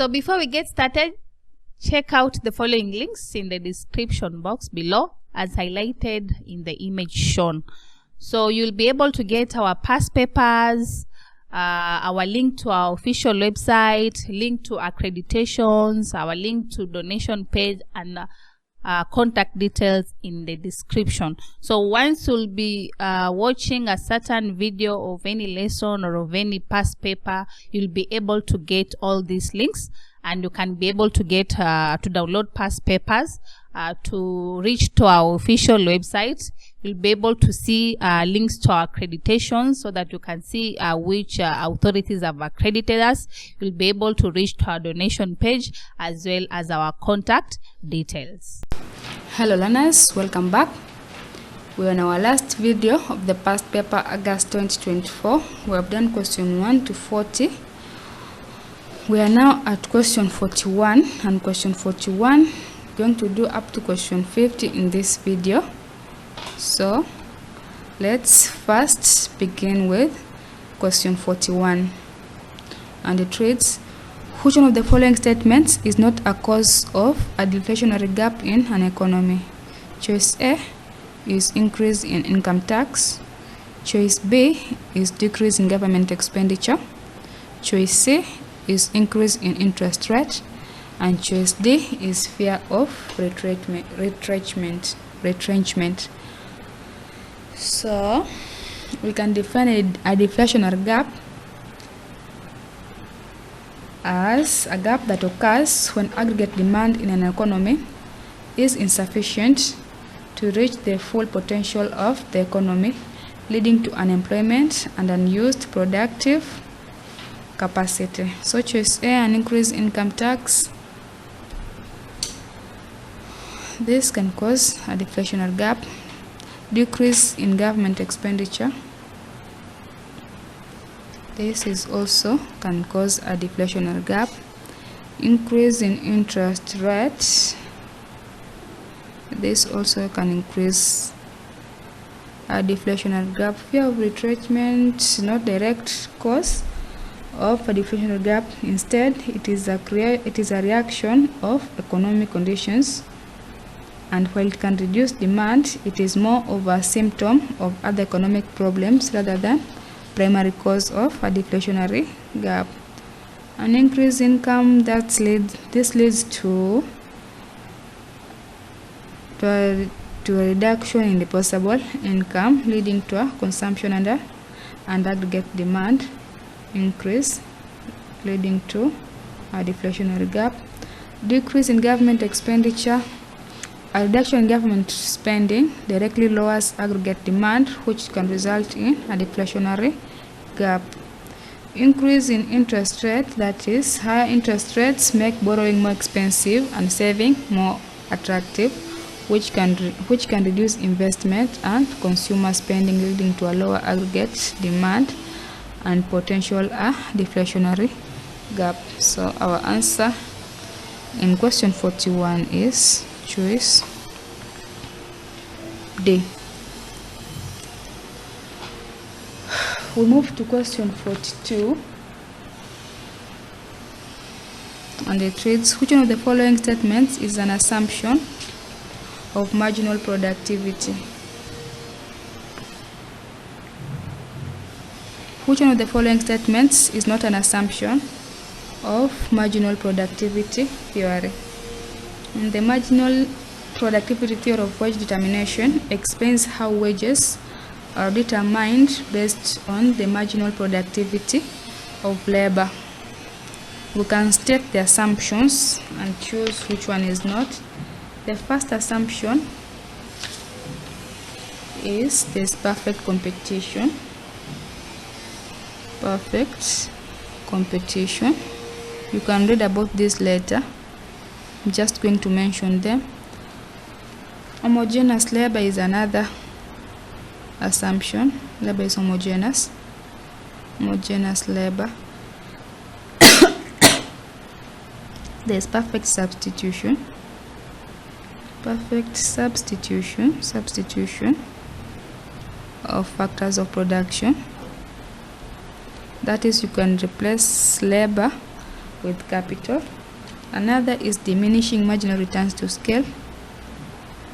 So before we get started, check out the following links in the description box below as highlighted in the image shown. So you'll be able to get our past papers, our link to our official website, link to accreditations, our link to donation page, and contact details in the description. So once you'll be watching a certain video of any lesson or of any past paper, you'll be able to get all these links, and you can be able to get to download past papers, to reach to our official website. You'll be able to see links to our accreditations so that you can see which authorities have accredited us. You'll be able to reach to our donation page as well as our contact details. Hello learners, welcome back. We're on our last video of the past paper, August 2024. We have done question 1 to 40. We are now at question 41, and question 41 we're going to do up to question 50 in this video. So let's first begin with question 41, and it reads: which one of the following statements is not a cause of a deflationary gap in an economy? Choice A is increase in income tax. Choice B is decrease in government expenditure. Choice C is increase in interest rate. And choice D is fear of retrenchment. So we can define a deflationary gap as a gap that occurs when aggregate demand in an economy is insufficient to reach the full potential of the economy, leading to unemployment and unused productive capacity. So choice A, an increase in income tax. This can cause a deflationary gap. Decrease in government expenditure. This is also can cause a deflationary gap. Increase in interest rates. This also can increase a deflationary gap. Fear of retrenchment is not direct cause of a deflationary gap. Instead, it is a reaction of economic conditions, and while it can reduce demand, it is more of a symptom of other economic problems rather than primary cause of a deflationary gap. An increased income this leads to a reduction in disposable income, leading to a consumption and aggregate demand increase, leading to a deflationary gap. Decrease in government expenditure. A reduction in government spending directly lowers aggregate demand, which can result in a deflationary gap. Increase in interest rate, that is, higher interest rates make borrowing more expensive and saving more attractive, which can reduce investment and consumer spending, leading to a lower aggregate demand and potential a deflationary gap. So our answer in question 41 is choice D. We move to question 42, and it reads: which one of the following statements is an assumption of marginal productivity? Which one of the following statements is not an assumption of marginal productivity theory? And the marginal productivity theory of wage determination explains how wages are determined based on the marginal productivity of labor. We can state the assumptions and choose which one is not. The first assumption is this perfect competition. Perfect competition. You can read about this later. I'm just going to mention them. Homogeneous labor is another assumption. Labor is homogeneous. Homogeneous labor. There's perfect substitution. Perfect substitution. Substitution of factors of production. That is, you can replace labor with capital. Another is diminishing marginal returns to scale.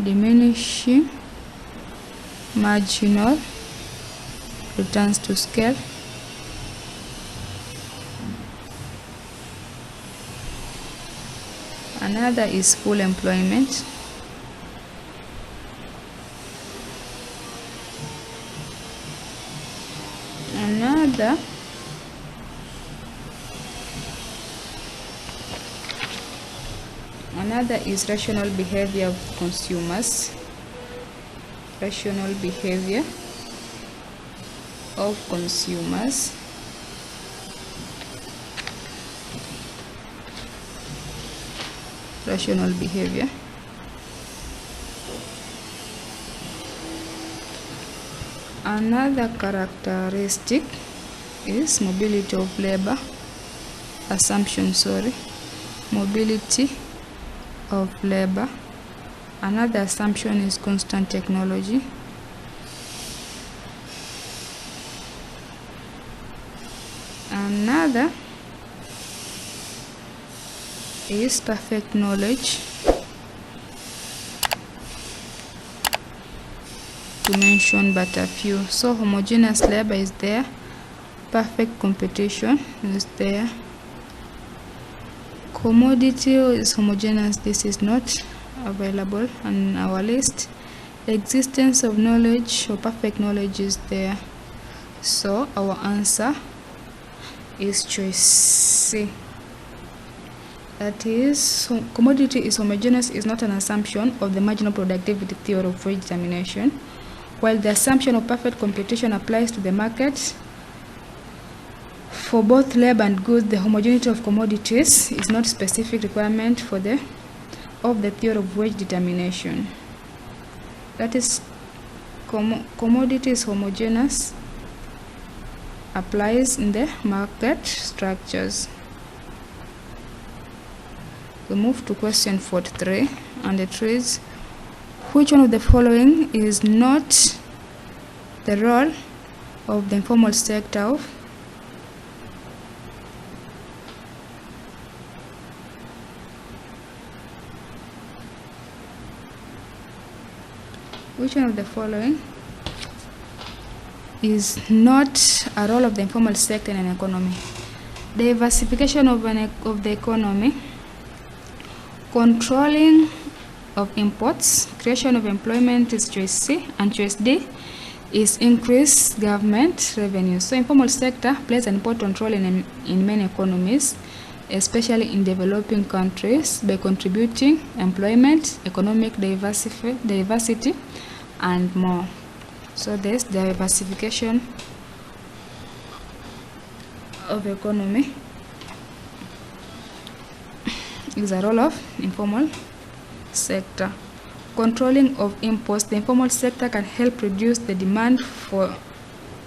Diminishing marginal returns to scale. Another is full employment. Another is rational behavior of consumers. Rational behavior of consumers. Rational behavior. Another characteristic is mobility of labor. Mobility of labor. Another assumption is constant technology. Another is perfect knowledge. To mention but a few. So homogeneous labor is there. Perfect competition is there. Commodity is homogeneous. This is not available on our list. Existence of knowledge or perfect knowledge is there. So our answer is choice C. That is, commodity is homogeneous is not an assumption of the marginal productivity theory of wage determination, while the assumption of perfect competition applies to the market. For both labor and goods, the homogeneity of commodities is not a specific requirement of the theory of wage determination. That is, commodity is homogeneous applies in the market structures. We move to question 43, and it reads, which one of the following is not the role of the informal sector Which one of the following is not a role of the informal sector in an economy? Diversification of the economy, controlling of imports, creation of employment is choice C, and choice D is increased government revenue. So informal sector plays an important role in many economies, especially in developing countries, by contributing employment, economic diversity, and more. So there's diversification of economy is a role of informal sector. Controlling of imports, the informal sector can help reduce the demand for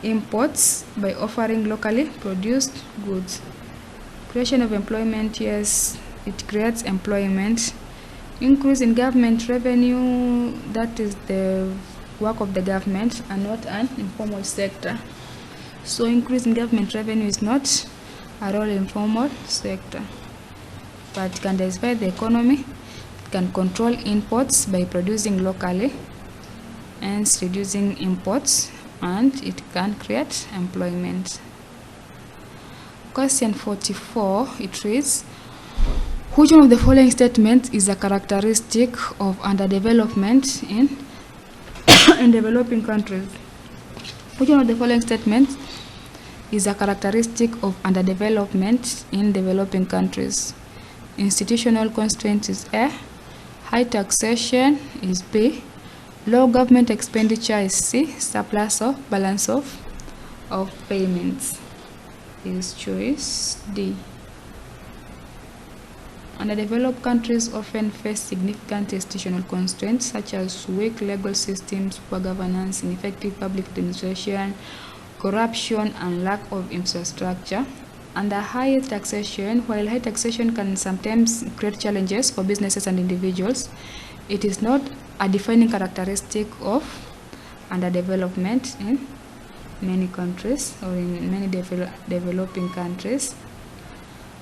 imports by offering locally produced goods. Creation of employment, yes, it creates employment. Increase in government revenue, that is the work of the government and not an informal sector. So increase in government revenue is not a role in informal sector, but it can diversify the economy. It can control imports by producing locally, hence reducing imports, and it can create employment. Question 44, it reads, which one of the following statements is a characteristic of underdevelopment in developing countries? Which one of the following statements is a characteristic of underdevelopment in developing countries? Institutional constraints is A, high taxation is B, low government expenditure is C, surplus of balance of payments is choice D. Underdeveloped countries often face significant institutional constraints such as weak legal systems, poor governance, ineffective public administration, corruption, and lack of infrastructure. Under high taxation, while high taxation can sometimes create challenges for businesses and individuals, it is not a defining characteristic of underdevelopment in many countries or in many developing countries.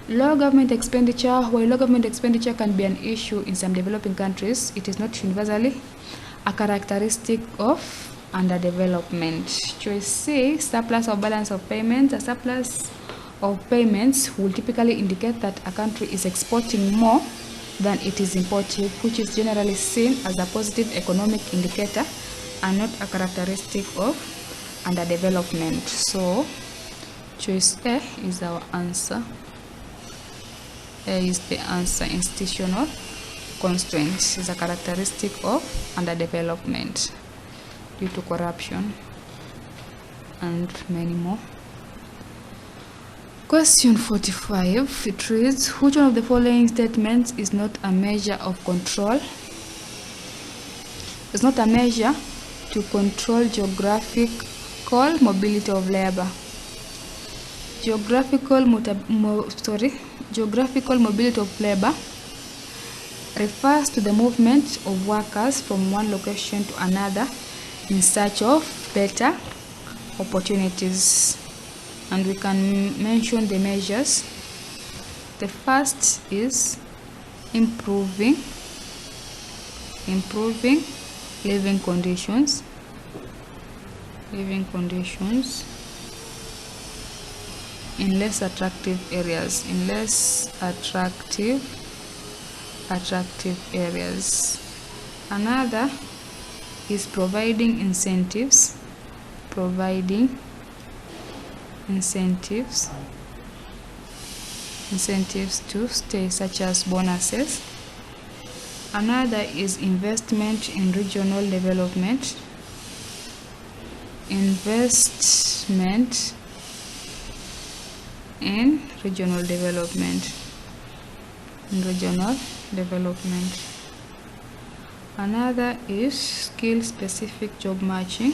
Low government expenditure. While low government expenditure can be an issue in some developing countries, it is not universally a characteristic of underdevelopment. Choice C, surplus or balance of payments. A surplus of payments will typically indicate that a country is exporting more than it is importing, which is generally seen as a positive economic indicator and not a characteristic of underdevelopment. So choice A is our answer. A is the answer. Institutional constraints is a characteristic of underdevelopment due to corruption and many more. Question 45, it reads, which one of the following statements is not a measure of control? It's not a measure to control geographical mobility of labor. Geographical mobility of labor refers to the movement of workers from one location to another in search of better opportunities. And we can mention the measures. The first is improving living conditions. In less attractive areas. Another is providing incentives to stay, such as bonuses. Another is investment in regional development. Another is skill-specific job matching.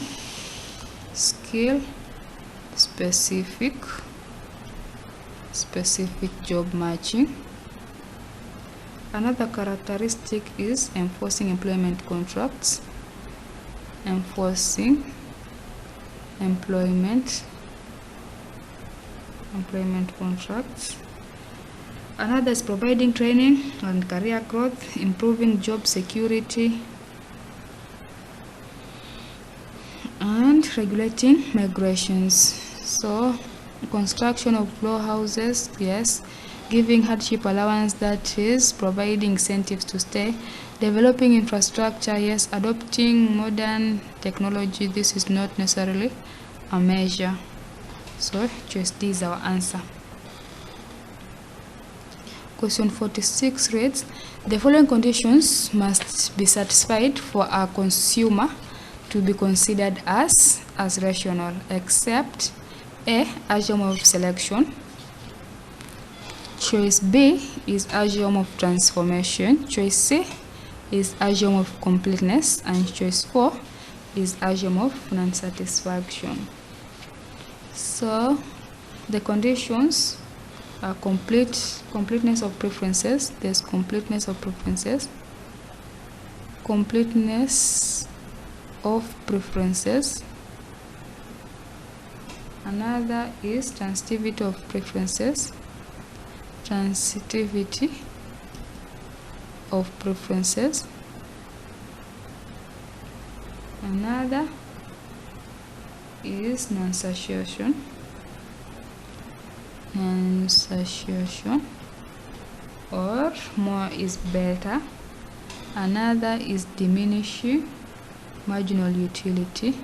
Specific job matching. Another characteristic is enforcing employment contracts. Employment contracts. Another is providing training and career growth, improving job security, and regulating migrations. So construction of low houses, yes. Giving hardship allowance, that is providing incentives to stay. Developing infrastructure, yes. Adopting modern technology, this is not necessarily a measure. So choice D is our answer. Question 46 reads, the following conditions must be satisfied for a consumer to be considered as rational, except A, axiom of selection. Choice B is axiom of transformation. Choice C is axiom of completeness. And choice 4 is axiom of non-satisfaction. So the conditions are completeness of preferences. There's completeness of preferences. Another is transitivity of preferences. Another is non-satiation. Or more is better. Another is diminishing marginal utility.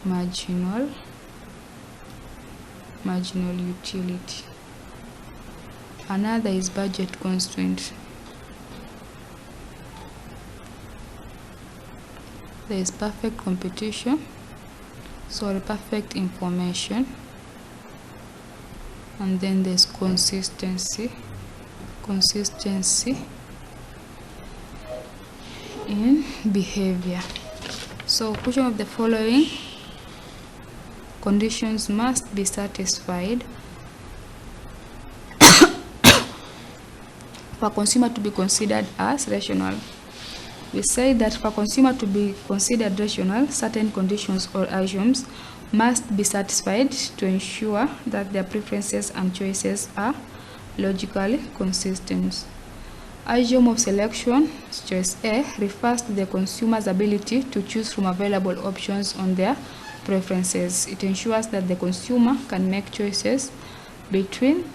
Marginal utility. Another is budget constraint. There is perfect competition. Sorry, perfect information. And then there's consistency in behavior. So which one of the following conditions must be satisfied for a consumer to be considered as rational? We say that for a consumer to be considered rational, certain conditions or axioms must be satisfied to ensure that their preferences and choices are logically consistent. Axiom of selection, choice A, refers to the consumer's ability to choose from available options on their preferences. It ensures that the consumer can make choices between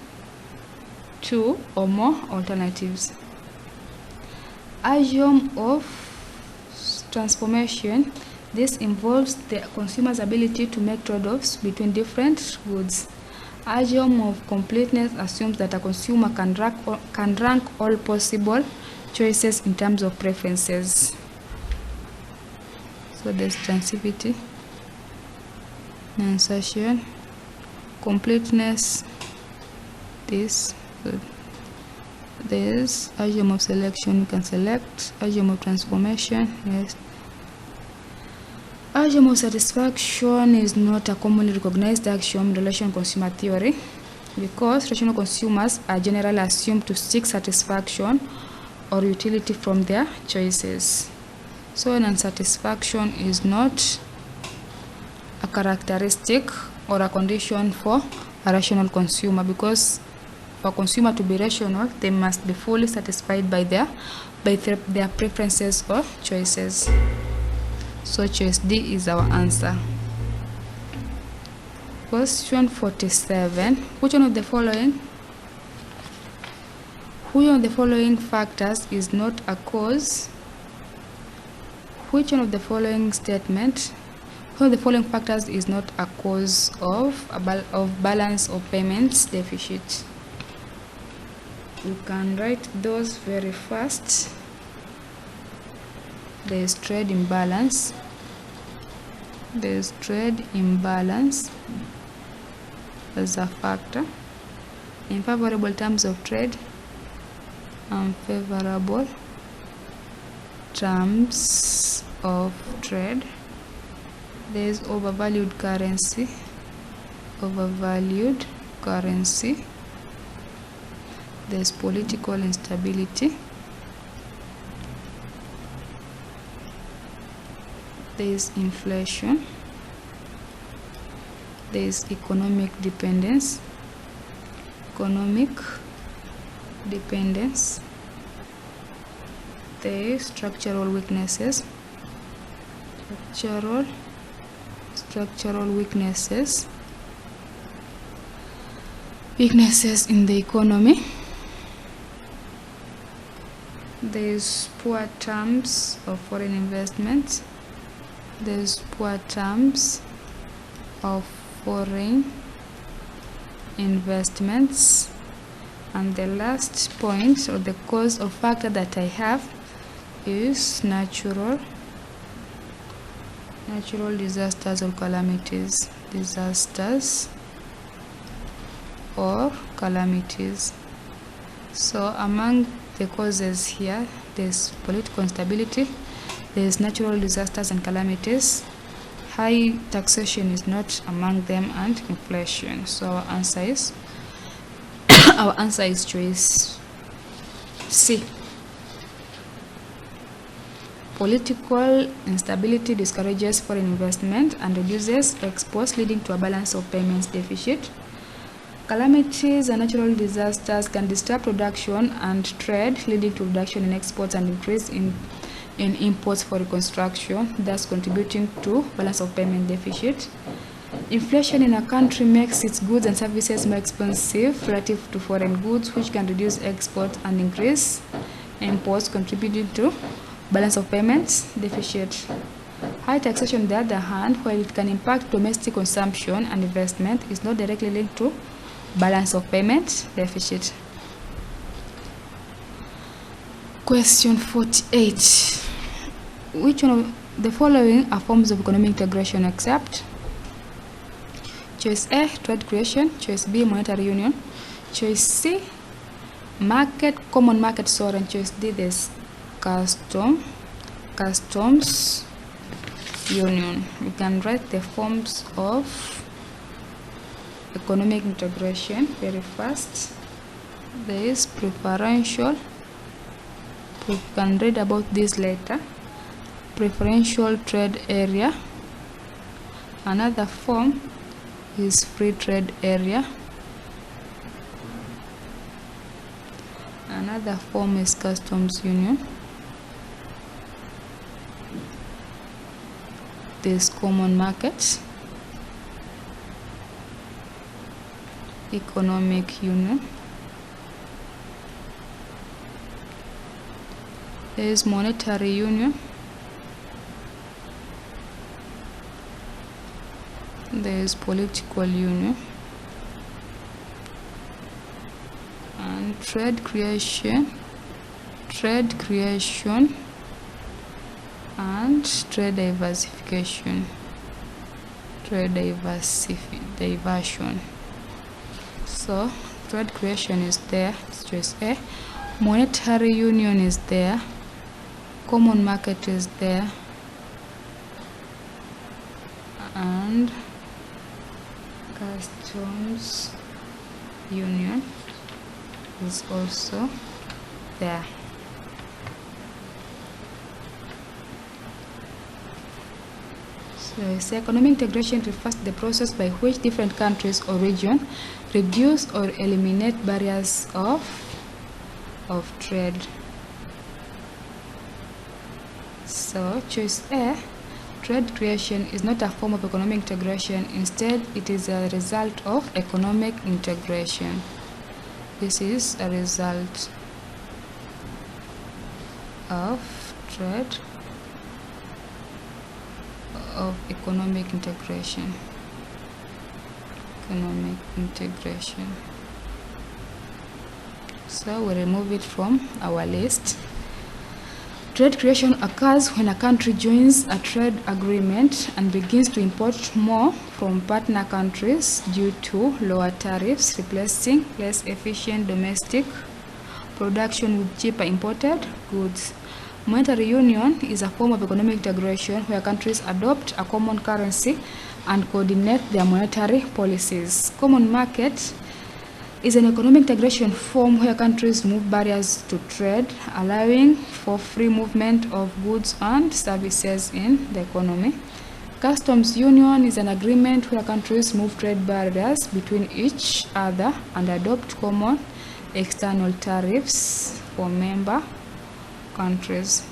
two or more alternatives. Axiom of transformation, this involves the consumer's ability to make trade-offs between different goods. Axiom of completeness assumes that a consumer can rank all possible choices in terms of preferences. So there's transitivity, insertion, completeness, this. So there's axiom of selection, you can select. Axiom of transformation, yes. Axiom of satisfaction is not a commonly recognized axiom in relational consumer theory because rational consumers are generally assumed to seek satisfaction or utility from their choices. So non-satisfaction is not a characteristic or a condition for a rational consumer, because for a consumer to be rational, they must be fully satisfied by their preferences or choices. So choice D is our answer. Question 47. Which one of the following factors is not a cause? Which one of the following factors is not a cause of balance of payments deficit? You can write those very fast. There is trade imbalance. There's trade imbalance as a factor. Unfavorable terms of trade. Unfavorable terms of trade. There's overvalued currency. Overvalued currency. There's political instability. There is inflation. There is economic dependence. Economic dependence. There is structural weaknesses. Structural weaknesses. Weaknesses in the economy. There is poor terms of foreign investment. There's poor terms of foreign investments. And the last point, or the cause or factor that I have, is natural disasters or calamities. Disasters or calamities. So among the causes here, there's political instability, there's natural disasters and calamities. High taxation is not among them, and inflation. So our answer is choice C. Political instability discourages foreign investment and reduces exports, leading to a balance of payments deficit. Calamities and natural disasters can disrupt production and trade, leading to reduction in exports and increase in imports for reconstruction, thus contributing to balance of payment deficit. Inflation in a country makes its goods and services more expensive relative to foreign goods, which can reduce exports and increase imports, contributing to balance of payments deficit. High taxation, on the other hand, while it can impact domestic consumption and investment, is not directly linked to balance of payment deficit. Question 48. Which one of the following are forms of economic integration except? Choice A, trade creation. Choice B, monetary union. Choice C, common market sovereign. Choice D, there's customs union. We can write the forms of economic integration very fast. There is preferential. We can read about this later. Preferential trade area, Another form is free trade area. Another form is customs union. There's common markets, economic union. There is monetary union. There is political union. And trade creation, and trade diversification, diversion. So trade creation is there, it's choice A. Monetary union is there. Common market is there. And customs union is also there. So economic integration refers to the process by which different countries or regions reduce or eliminate barriers of trade. So choice A, trade creation is not a form of economic integration. Instead, it is a result of economic integration. This is a result of trade of economic integration. So we remove it from our list. Trade creation occurs when a country joins a trade agreement and begins to import more from partner countries due to lower tariffs, replacing less efficient domestic production with cheaper imported goods. Monetary union is a form of economic integration where countries adopt a common currency and coordinate their monetary policies. Common market is an economic integration form where countries remove barriers to trade, allowing for free movement of goods and services in the economy. Customs union is an agreement where countries remove trade barriers between each other and adopt common external tariffs for member countries.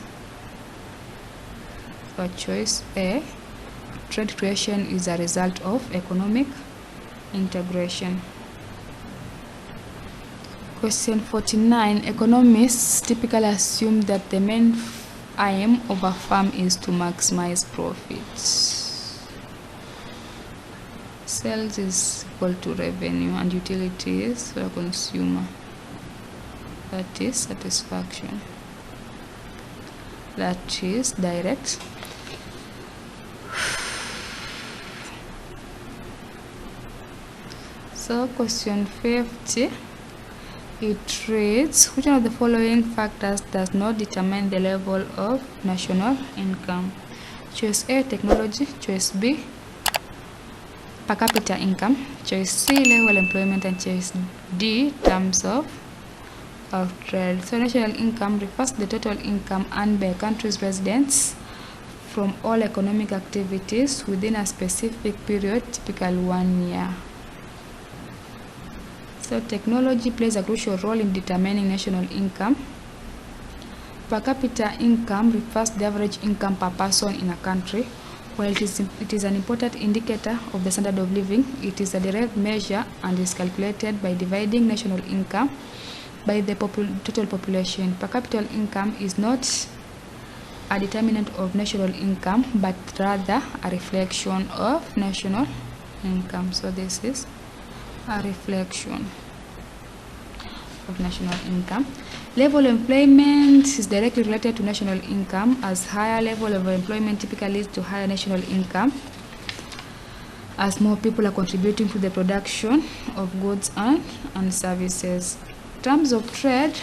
So choice A, trade creation is a result of economic integration. Question 49. Economists typically assume that the main aim of a firm is to maximize profits. Sales is equal to revenue and utility is for a consumer. That is satisfaction. That is direct. So question 50. It reads, which one of the following factors does not determine the level of national income? Choice A, technology. Choice B, per capita income. Choice C, level employment. And choice D, terms of trade. So national income refers to the total income earned by a country's residents from all economic activities within a specific period, typically 1 year. So technology plays a crucial role in determining national income. Per capita income refers to the average income per person in a country. While it is an important indicator of the standard of living, it is a derived measure and is calculated by dividing national income by the total population. Per capita income is not a determinant of national income, but rather a reflection of national income. So this is a reflection of national income. Level of employment is directly related to national income, as higher level of employment typically leads to higher national income, as more people are contributing to the production of goods and services. Terms of trade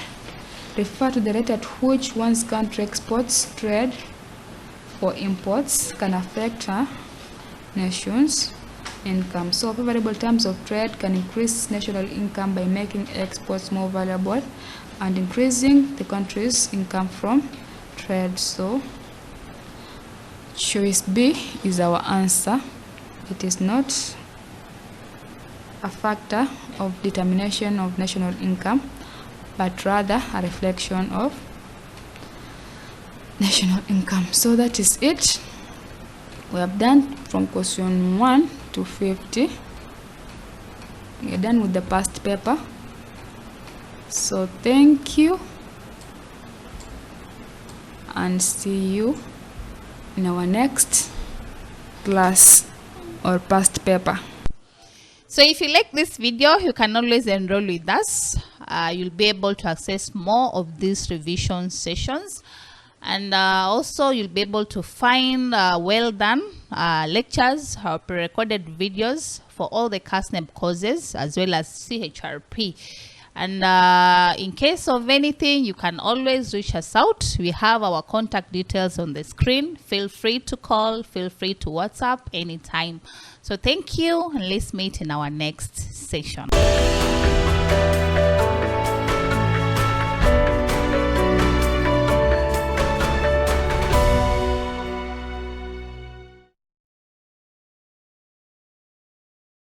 refer to the rate at which one's country exports trade for imports can affect a nation's income. So favorable terms of trade can increase national income by making exports more valuable and increasing the country's income from trade. So choice B is our answer. It is not a factor of determination of national income, but rather a reflection of national income. So that is it. We have done from question 1 to 50. We are done with the past paper. So thank you, and see you in our next class or past paper. So if you like this video, you can always enroll with us. You'll be able to access more of these revision sessions, and also you'll be able to find well done lectures or pre-recorded videos for all the KASNEB courses as well as CHRP. And in case of anything, you can always reach us out. We have our contact details on the screen. Feel free to call, feel free to WhatsApp anytime. So thank you, and let's meet in our next session.